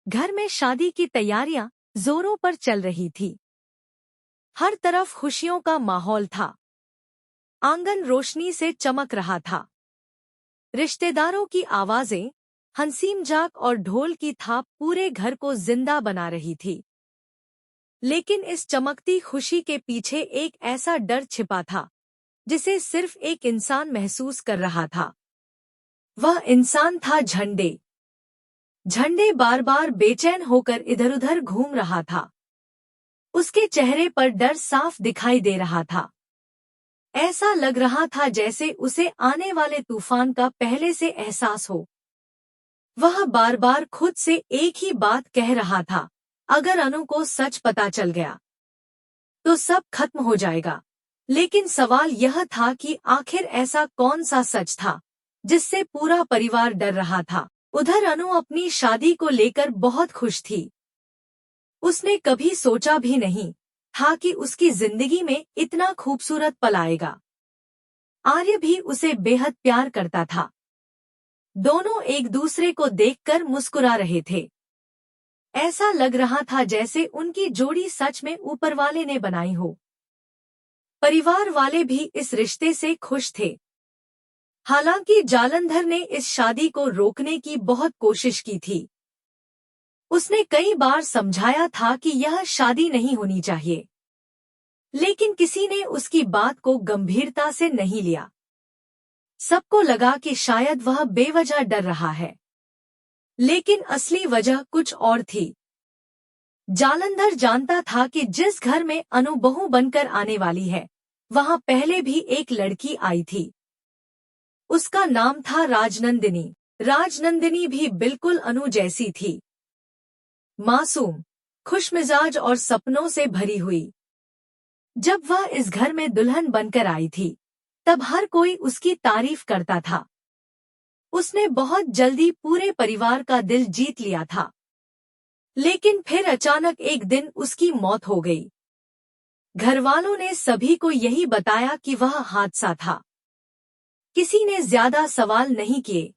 घर में शादी की तैयारियां जोरों पर चल रही थी। हर तरफ खुशियों का माहौल था। आंगन रोशनी से चमक रहा था। रिश्तेदारों की आवाजें, हंसी मजाक और ढोल की थाप पूरे घर को जिंदा बना रही थी। लेकिन इस चमकती खुशी के पीछे एक ऐसा डर छिपा था जिसे सिर्फ एक इंसान महसूस कर रहा था। वह इंसान था झंडे। झंडे बार बार बेचैन होकर इधर-उधर घूम रहा था। उसके चेहरे पर डर साफ दिखाई दे रहा था। ऐसा लग रहा था जैसे उसे आने वाले तूफान का पहले से एहसास हो। वह बार बार खुद से एक ही बात कह रहा था, अगर अनु को सच पता चल गया तो सब खत्म हो जाएगा। लेकिन सवाल यह था कि आखिर ऐसा कौन सा सच था जिससे पूरा परिवार डर रहा था। उधर अनु अपनी शादी को लेकर बहुत खुश थी। उसने कभी सोचा भी नहीं था कि उसकी जिंदगी में इतना खूबसूरत पल आएगा। आर्य भी उसे बेहद प्यार करता था। दोनों एक दूसरे को देखकर मुस्कुरा रहे थे। ऐसा लग रहा था जैसे उनकी जोड़ी सच में ऊपर वाले ने बनाई हो। परिवार वाले भी इस रिश्ते से खुश थे। हालांकि जालंधर ने इस शादी को रोकने की बहुत कोशिश की थी। उसने कई बार समझाया था कि यह शादी नहीं होनी चाहिए, लेकिन किसी ने उसकी बात को गंभीरता से नहीं लिया। सबको लगा कि शायद वह बेवजह डर रहा है, लेकिन असली वजह कुछ और थी। जालंधर जानता था कि जिस घर में अनु बहू बनकर आने वाली है, वहां पहले भी एक लड़की आई थी। उसका नाम था राजनंदिनी। राजनंदिनी भी बिल्कुल अनु जैसी थी, मासूम, खुशमिजाज और सपनों से भरी हुई। जब वह इस घर में दुल्हन बनकर आई थी, तब हर कोई उसकी तारीफ करता था। उसने बहुत जल्दी पूरे परिवार का दिल जीत लिया था। लेकिन फिर अचानक एक दिन उसकी मौत हो गई। घरवालों ने सभी को यही बताया कि वह हादसा था। किसी ने ज्यादा सवाल नहीं किए।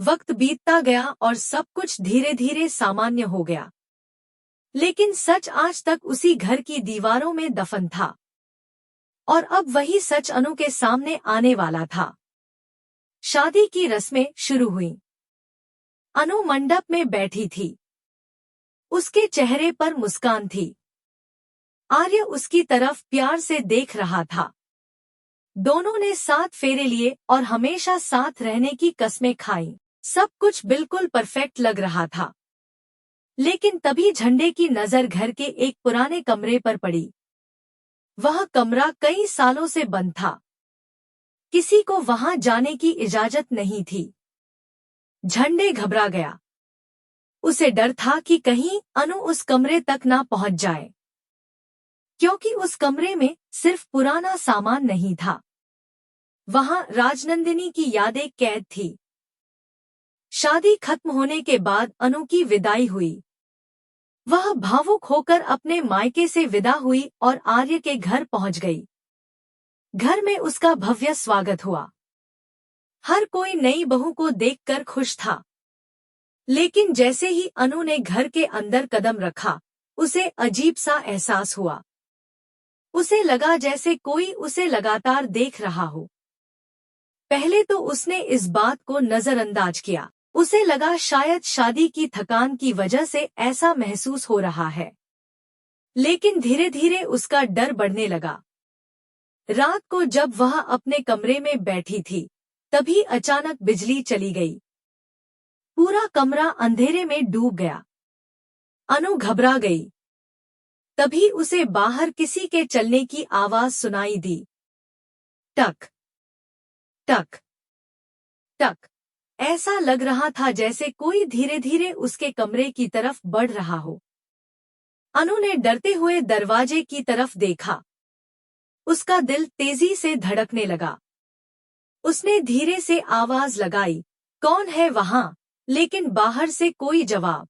वक्त बीतता गया और सब कुछ धीरे धीरे सामान्य हो गया। लेकिन सच आज तक उसी घर की दीवारों में दफन था। और अब वही सच अनु के सामने आने वाला था। शादी की रस्में शुरू हुईं। अनु मंडप में बैठी थी। उसके चेहरे पर मुस्कान थी। आर्य उसकी तरफ प्यार से देख रहा था। दोनों ने 7 फेरे लिए और हमेशा साथ रहने की कस्में खाईं। सब कुछ बिल्कुल परफेक्ट लग रहा था। लेकिन तभी झंडे की नजर घर के एक पुराने कमरे पर पड़ी। वह कमरा कई सालों से बंद था। किसी को वहां जाने की इजाजत नहीं थी। झंडे घबरा गया। उसे डर था कि कहीं अनु उस कमरे तक ना पहुंच जाए, क्योंकि उस कमरे में सिर्फ पुराना सामान नहीं था, वहां राजनंदिनी की यादें कैद थी। शादी खत्म होने के बाद अनु की विदाई हुई। वह भावुक होकर अपने मायके से विदा हुई और आर्य के घर पहुंच गई। घर में उसका भव्य स्वागत हुआ। हर कोई नई बहू को देखकर खुश था। लेकिन जैसे ही अनु ने घर के अंदर कदम रखा, उसे अजीब सा एहसास हुआ। उसे लगा जैसे कोई उसे लगातार देख रहा हो। पहले तो उसने इस बात को नजरअंदाज किया। उसे लगा शायद शादी की थकान की वजह से ऐसा महसूस हो रहा है। लेकिन धीरे धीरे उसका डर बढ़ने लगा। रात को जब वह अपने कमरे में बैठी थी, तभी अचानक बिजली चली गई। पूरा कमरा अंधेरे में डूब गया। अनु घबरा गई। तभी उसे बाहर किसी के चलने की आवाज सुनाई दी। टक टक टक। ऐसा लग रहा था जैसे कोई धीरे धीरे उसके कमरे की तरफ बढ़ रहा हो। अनु ने डरते हुए दरवाजे की तरफ देखा। उसका दिल तेजी से धड़कने लगा। उसने धीरे से आवाज लगाई, कौन है वहां? लेकिन बाहर से कोई जवाब